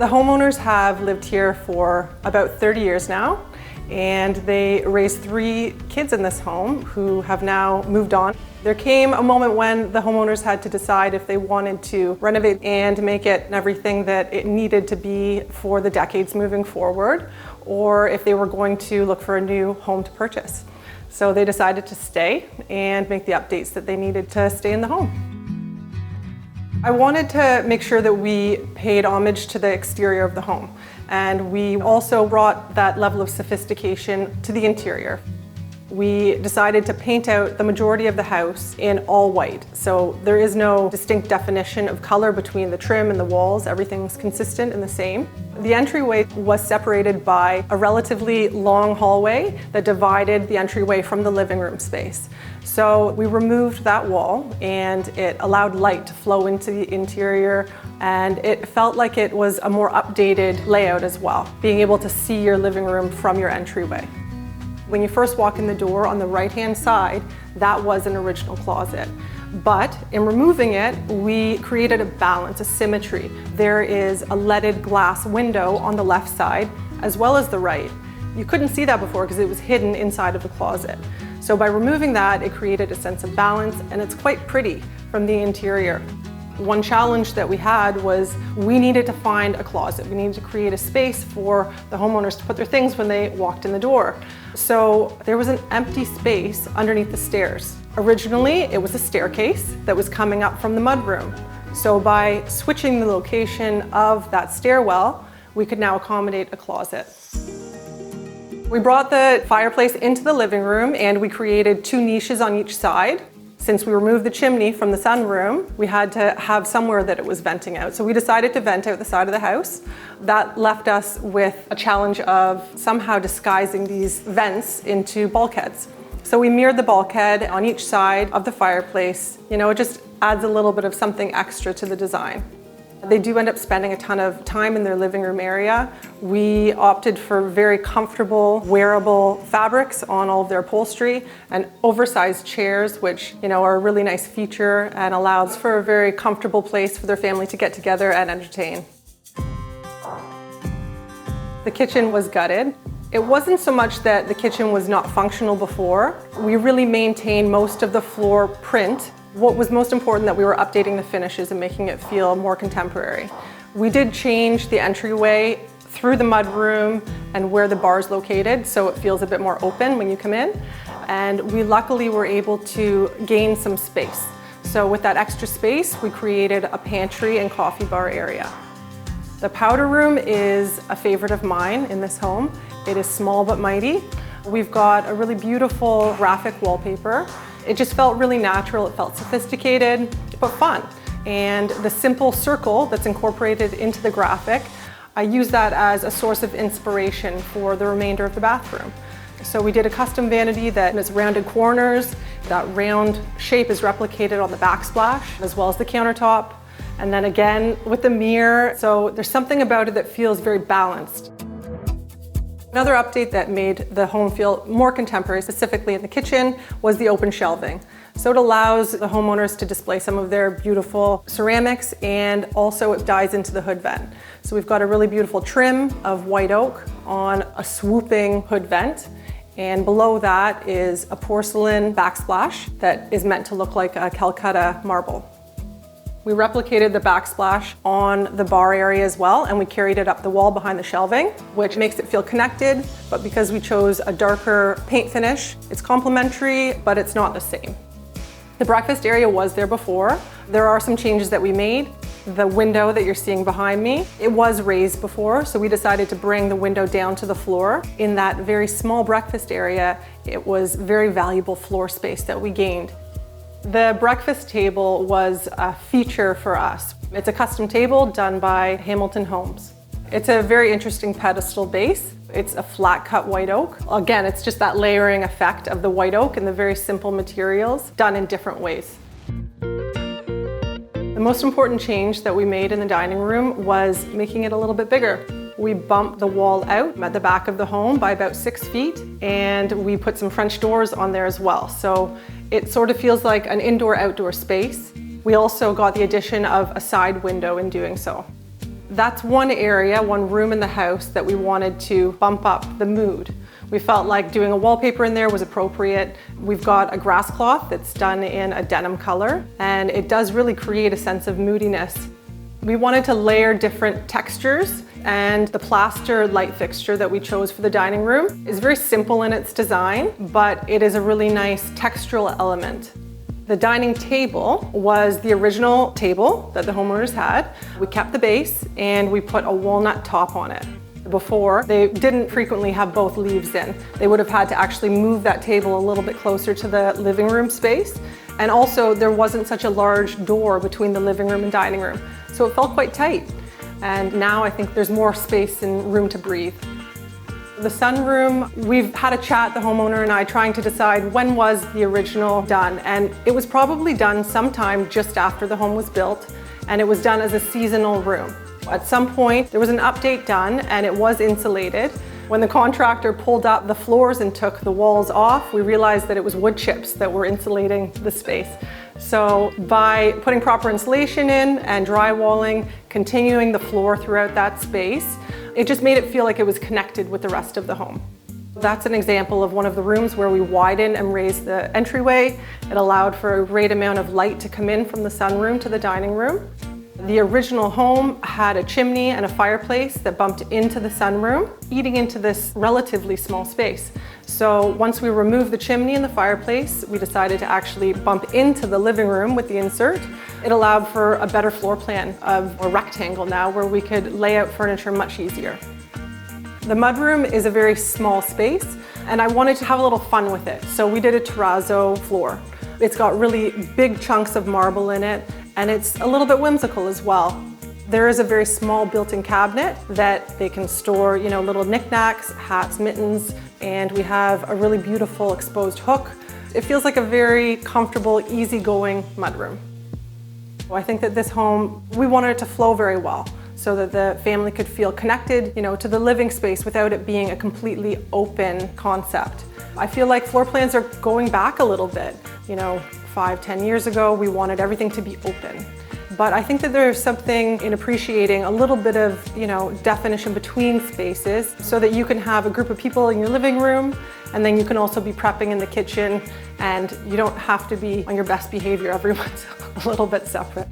The homeowners have lived here for about 30 years now, and they raised 3 kids in this home who have now moved on. There came a moment when the homeowners had to decide if they wanted to renovate and make it everything that it needed to be for the decades moving forward, or if they were going to look for a new home to purchase. So they decided to stay and make the updates that they needed to stay in the home. I wanted to make sure that we paid homage to the exterior of the home, and we also brought that level of sophistication to the interior. We decided to paint out the majority of the house in all white, so there is no distinct definition of color between the trim and the walls. Everything's consistent and the same. The entryway was separated by a relatively long hallway that divided the entryway from the living room space. So we removed that wall, and it allowed light to flow into the interior, and it felt like it was a more updated layout as well, being able to see your living room from your entryway. When you first walk in the door on the right-hand side, that was an original closet. But in removing it, we created a balance, a symmetry. There is a leaded glass window on the left side, as well as the right. You couldn't see that before because it was hidden inside of the closet. So by removing that, it created a sense of balance, and it's quite pretty from the interior. One challenge that we had was we needed to find a closet. We needed to create a space for the homeowners to put their things when they walked in the door. So there was an empty space underneath the stairs. Originally, it was a staircase that was coming up from the mudroom. So by switching the location of that stairwell, we could now accommodate a closet. We brought the fireplace into the living room, and we created 2 niches on each side. Since we removed the chimney from the sunroom, we had to have somewhere that it was venting out. So we decided to vent out the side of the house. That left us with a challenge of somehow disguising these vents into bulkheads. So we mirrored the bulkhead on each side of the fireplace. You know, it just adds a little bit of something extra to the design. They do end up spending a ton of time in their living room area. We opted for very comfortable, wearable fabrics on all of their upholstery, and oversized chairs, which, you know, are a really nice feature and allows for a very comfortable place for their family to get together and entertain. The kitchen was gutted. It wasn't so much that the kitchen was not functional before. We really maintained most of the floor print. What was most important, that we were updating the finishes and making it feel more contemporary. We did change the entryway through the mudroom and where the bar is located, so it feels a bit more open when you come in. And we luckily were able to gain some space. So with that extra space, we created a pantry and coffee bar area. The powder room is a favorite of mine in this home. It is small but mighty. We've got a really beautiful graphic wallpaper. It just felt really natural, it felt sophisticated, but fun. And the simple circle that's incorporated into the graphic, I use that as a source of inspiration for the remainder of the bathroom. So we did a custom vanity that has rounded corners. That round shape is replicated on the backsplash, as well as the countertop. And then again with the mirror. So there's something about it that feels very balanced. Another update that made the home feel more contemporary, specifically in the kitchen, was the open shelving. So it allows the homeowners to display some of their beautiful ceramics, and also it dives into the hood vent. So we've got a really beautiful trim of white oak on a swooping hood vent, and below that is a porcelain backsplash that is meant to look like a Calcutta marble. We replicated the backsplash on the bar area as well, and we carried it up the wall behind the shelving, which makes it feel connected, but because we chose a darker paint finish, it's complementary, but it's not the same. The breakfast area was there before. There are some changes that we made. The window that you're seeing behind me, it was raised before, so we decided to bring the window down to the floor. In that very small breakfast area, it was very valuable floor space that we gained. The breakfast table was a feature for us. It's a custom table done by Hamilton Holmes. It's a very interesting pedestal base. It's a flat cut white oak. Again, it's just that layering effect of the white oak and the very simple materials done in different ways. The most important change that we made in the dining room was making it a little bit bigger. We bumped the wall out at the back of the home by about 6 feet, and we put some French doors on there as well. So it sort of feels like an indoor-outdoor space. We also got the addition of a side window in doing so. That's one area, one room in the house that we wanted to bump up the mood. We felt like doing a wallpaper in there was appropriate. We've got a grass cloth that's done in a denim color, and it does really create a sense of moodiness. We wanted to layer different textures, and the plaster light fixture that we chose for the dining room is very simple in its design, but it is a really nice textural element. The dining table was the original table that the homeowners had. We kept the base and we put a walnut top on it. Before, they didn't frequently have both leaves in. They would have had to actually move that table a little bit closer to the living room space. And also, there wasn't such a large door between the living room and dining room. So it felt quite tight. And now I think there's more space and room to breathe. The sunroom, we've had a chat, the homeowner and I, trying to decide when was the original done. And it was probably done sometime just after the home was built, and it was done as a seasonal room. At some point, there was an update done and it was insulated. When the contractor pulled up the floors and took the walls off, we realized that it was wood chips that were insulating the space. So by putting proper insulation in and drywalling, continuing the floor throughout that space, it just made it feel like it was connected with the rest of the home. That's an example of one of the rooms where we widened and raised the entryway. It allowed for a great amount of light to come in from the sunroom to the dining room. The original home had a chimney and a fireplace that bumped into the sunroom, eating into this relatively small space. So once we removed the chimney and the fireplace, we decided to actually bump into the living room with the insert. It allowed for a better floor plan of a rectangle now where we could lay out furniture much easier. The mudroom is a very small space and I wanted to have a little fun with it. So we did a terrazzo floor. It's got really big chunks of marble in it, and it's a little bit whimsical as well. There is a very small built-in cabinet that they can store, little knickknacks, hats, mittens, and we have a really beautiful exposed hook. It feels like a very comfortable, easygoing mudroom. I think that this home, we wanted it to flow very well so that the family could feel connected, to the living space without it being a completely open concept. I feel like floor plans are going back a little bit. 5-10 years ago, we wanted everything to be open. But I think that there's something in appreciating a little bit of, definition between spaces so that you can have a group of people in your living room, and then you can also be prepping in the kitchen, and you don't have to be on your best behavior. Everyone's a little bit separate.